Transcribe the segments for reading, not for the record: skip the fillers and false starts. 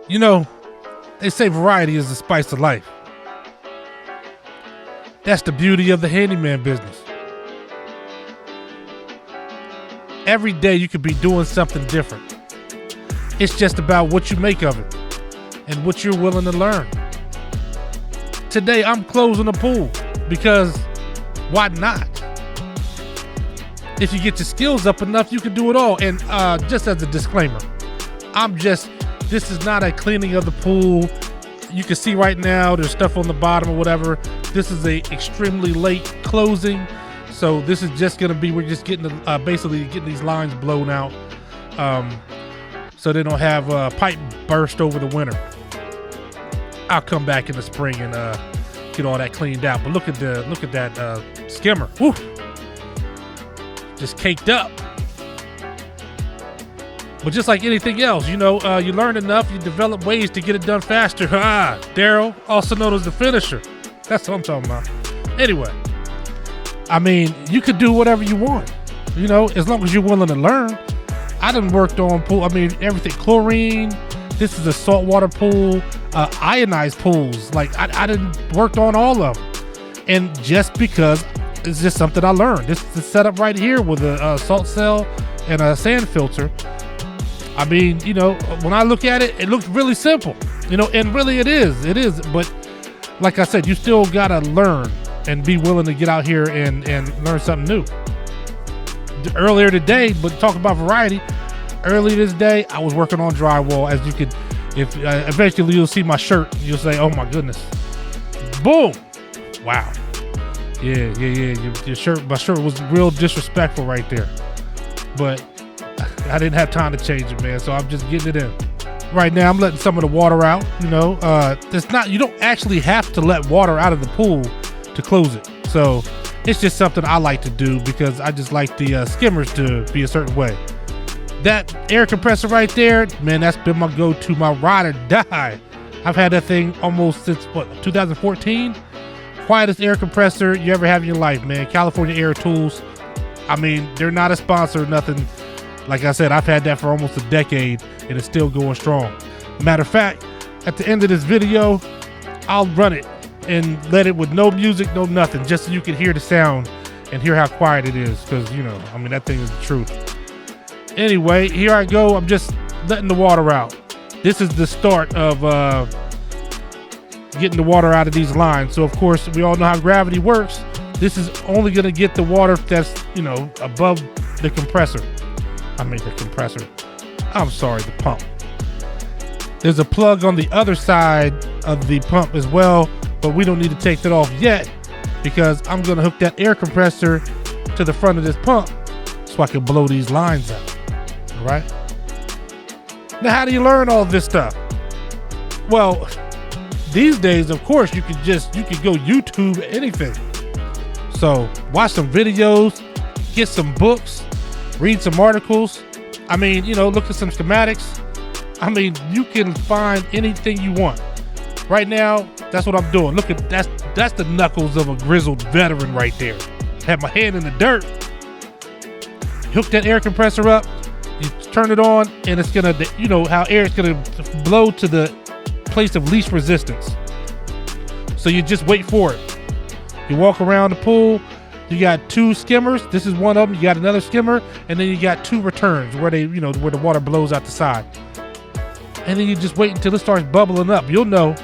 You know, they say variety is the spice of life. That's the beauty of the handyman business. Every day you could be doing something different. It's just about what you make of it and what you're willing to learn. Today I'm closing a pool because why not? If you get your skills up enough, you can do it all. And just as a disclaimer, this is not a cleaning of the pool. You can see right now there's stuff on the bottom or whatever. This is a extremely late closing. So this is just gonna be, we're just getting basically getting these lines blown out so they don't have pipe burst over the winter. I'll come back in the spring and get all that cleaned out. But look at that skimmer. Woo! Just caked up. But just like anything else, you learn enough, you develop ways to get it done faster. Daryl, also known as the finisher. That's what I'm talking about. Anyway, I mean, you could do whatever you want, as long as you're willing to learn. I done worked on pool. I mean, everything, chlorine. This is a saltwater pool, ionized pools. Like I done worked on all of them. And just because it's just something I learned. This is set up right here with a salt cell and a sand filter. I mean, when I look at it, it looks really simple, and really it is. But like I said, you still gotta learn and be willing to get out here and learn something new. Earlier today, but talk about variety, earlier this day, I was working on drywall. As you could, if eventually you'll see my shirt, you'll say, oh my goodness. Boom. Wow. Yeah. Your shirt, my shirt was real disrespectful right there. But I didn't have time to change it, man. So I'm just getting it in. Right now, I'm letting some of the water out. You don't actually have to let water out of the pool to close it. So it's just something I like to do because I just like the skimmers to be a certain way. That air compressor right there, man, that's been my go-to, my ride or die. I've had that thing almost since 2014. Quietest air compressor you ever have in your life, man. California Air Tools. I mean, they're not a sponsor or nothing. Like I said, I've had that for almost a decade and it's still going strong. Matter of fact, at the end of this video, I'll run it and let it with no music, no nothing, just so you can hear the sound and hear how quiet it is. Because, that thing is the truth. Anyway, here I go. I'm just letting the water out. This is the start of getting the water out of these lines. So, of course, we all know how gravity works. This is only going to get the water that's, above the compressor. I'm sorry, the pump. There's a plug on the other side of the pump as well, but we don't need to take that off yet because I'm going to hook that air compressor to the front of this pump so I can blow these lines out. All right? Now, how do you learn all this stuff? Well, these days, of course, you could go YouTube anything. So watch some videos, get some books, read some articles. I mean, look at some schematics. I mean, you can find anything you want. Right now, that's what I'm doing. Look at that's the knuckles of a grizzled veteran right there. Have my hand in the dirt. Hook that air compressor up. You turn it on, and it's gonna, how air is gonna blow to the place of least resistance. So you just wait for it. You walk around the pool. You got two skimmers. This is one of them. You got another skimmer, and then you got two returns where they, where the water blows out the side. And then you just wait until it starts bubbling up. You'll know.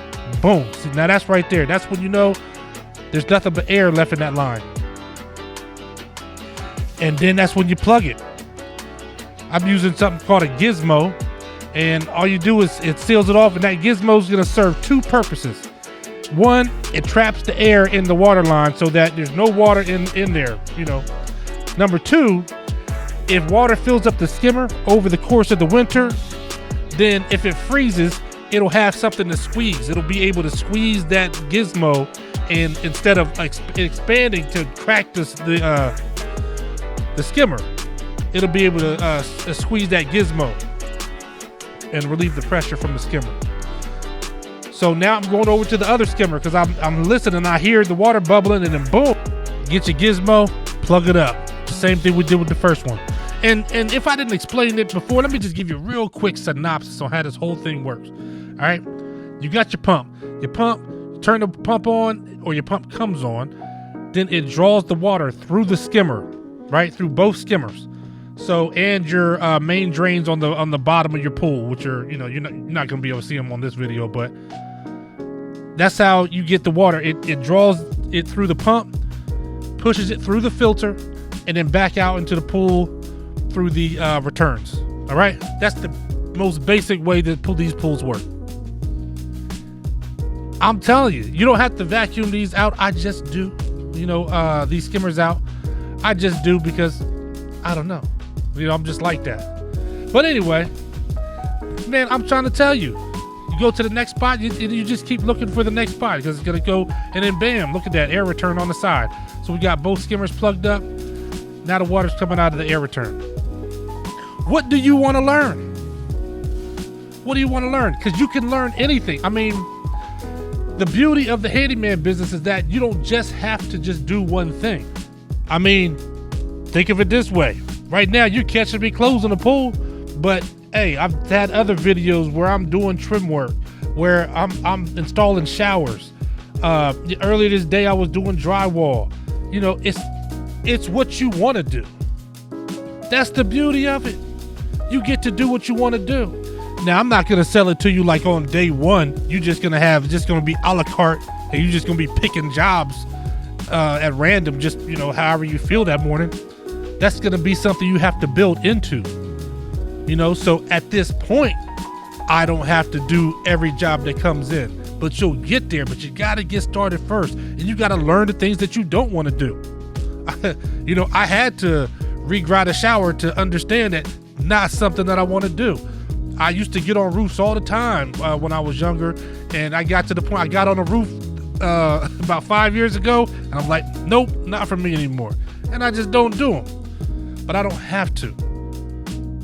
Boom. See, now that's right there. That's when you know there's nothing but air left in that line. And then that's when you plug it. I'm using something called a gizmo, and all you do is it seals it off, and that gizmo is going to serve two purposes. One, it traps the air in the water line so that there's no water in there, Number two, if water fills up the skimmer over the course of the winter, then if it freezes, it'll have something to squeeze. It'll be able to squeeze that gizmo, and instead of expanding to crack the skimmer, it'll be able to squeeze that gizmo and relieve the pressure from the skimmer. So now I'm going over to the other skimmer because I'm listening. I hear the water bubbling, and then boom, get your gizmo, plug it up. The same thing we did with the first one. And if I didn't explain it before, let me just give you a real quick synopsis on how this whole thing works. All right, you got your pump. Your pump, you turn the pump on, or your pump comes on, then it draws the water through the skimmer, right, through both skimmers. So, and your main drains on the bottom of your pool, which are, you're not gonna be able to see them on this video, but that's how you get the water. It draws it through the pump, pushes it through the filter, and then back out into the pool through the returns. All right, that's the most basic way that these pools work. I'm telling you, you don't have to vacuum these out. I just do, these skimmers out. I just do because I don't know. I'm just like that. But anyway, man, I'm trying to tell you. You go to the next spot, you just keep looking for the next spot because it's gonna go, and then bam, look at that air return on the side. So we got both skimmers plugged up. Now the water's coming out of the air return. What do you want to learn? What do you want to learn? Because you can learn anything. I mean, the beauty of the handyman business is that you don't just have to just do one thing. I mean, think of it this way. Right now, you're catching me clothes in the pool, but hey, I've had other videos where I'm doing trim work, where I'm installing showers. Earlier this day, I was doing drywall. It's what you want to do. That's the beauty of it. You get to do what you want to do. Now, I'm not gonna sell it to you like on day one. You're just gonna be a la carte, and you're just gonna be picking jobs at random, just however you feel that morning. That's gonna be something you have to build into. So at this point, I don't have to do every job that comes in, but you'll get there. But you gotta get started first, and you gotta learn the things that you don't want to do. I had to regrind a shower to understand that not something that I want to do. I used to get on roofs all the time when I was younger, and I got to the point I got on a roof about 5 years ago, and I'm like, nope, not for me anymore. And I just don't do them. But I don't have to,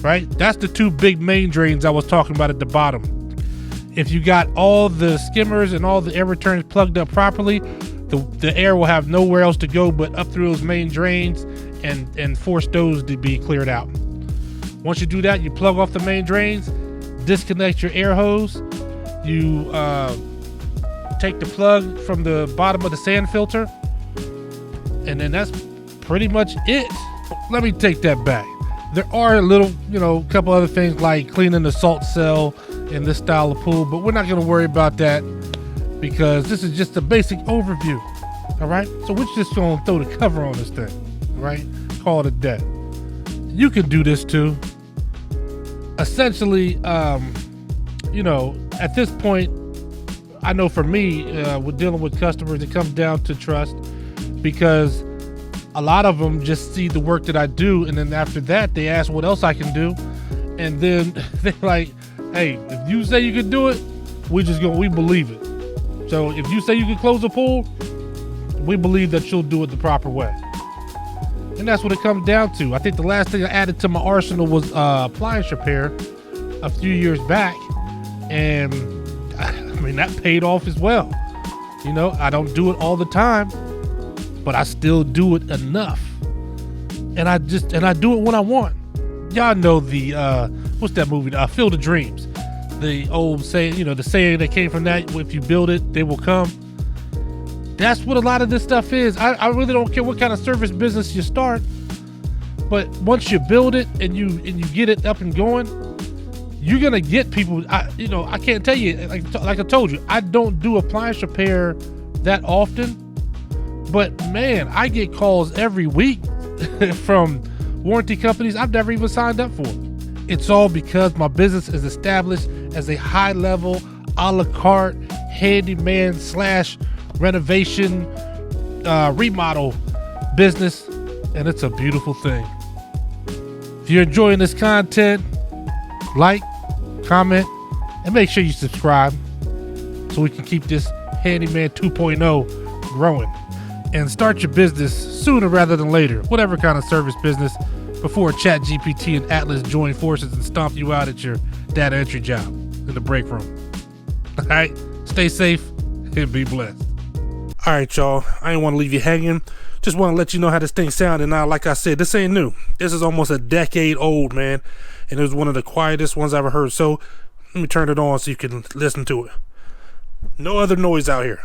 right? That's the two big main drains I was talking about at the bottom. If you got all the skimmers and all the air returns plugged up properly, the air will have nowhere else to go but up through those main drains and force those to be cleared out. Once you do that, you plug off the main drains, disconnect your air hose, you take the plug from the bottom of the sand filter, and then that's pretty much it. Let me take that back. There are a little, couple other things like cleaning the salt cell in this style of pool, but we're not going to worry about that because this is just a basic overview. All right, so we're just going to throw the cover on this thing, right? Call it a day. You can do this too. Essentially, at this point, I know for me, with dealing with customers, it comes down to trust, because a lot of them just see the work that I do, and then after that, they ask what else I can do, and then they're like, "Hey, if you say you can do it, we believe it. So if you say you can close a pool, we believe that you'll do it the proper way." And that's what it comes down to. I think the last thing I added to my arsenal was appliance repair a few years back, and that paid off as well. I don't do it all the time, but I still do it enough, and I do it when I want. Y'all know the what's that movie? Field of Dreams. The old saying, the saying that came from that: if you build it, they will come. That's what a lot of this stuff is. I really don't care what kind of service business you start, but once you build it and you get it up and going, you're gonna get people. I can't tell you, like I told you, I don't do appliance repair that often, but man, I get calls every week from warranty companies I've never even signed up for. It's all because my business is established as a high-level, a la carte handyman / renovation remodel business, and it's a beautiful thing. If you're enjoying this content, like, comment, and make sure you subscribe so we can keep this Handyman 2.0 growing, and start your business sooner rather than later, whatever kind of service business, before ChatGPT and Atlas join forces and stomp you out at your data entry job in the break room. All right, stay safe and be blessed. All right, y'all, I ain't want to leave you hanging. Just want to let you know how this thing sounded. Now, like I said, this ain't new. This is almost a decade old, man, and it was one of the quietest ones I ever heard. So Let me turn it on so you can listen to it. No other noise out here.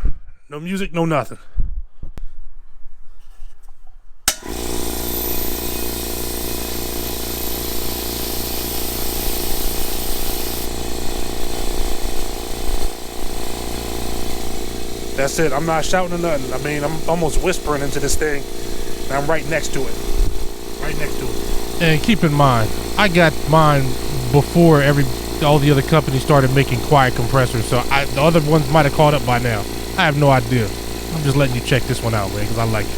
No music, no nothing. That's it. I'm not shouting or nothing. I mean, I'm almost whispering into this thing. And I'm right next to it. Right next to it. And keep in mind, I got mine before all the other companies started making quiet compressors. So the other ones might have caught up by now. I have no idea. I'm just letting you check this one out, man, because I like it.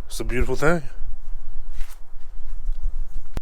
It's a beautiful thing.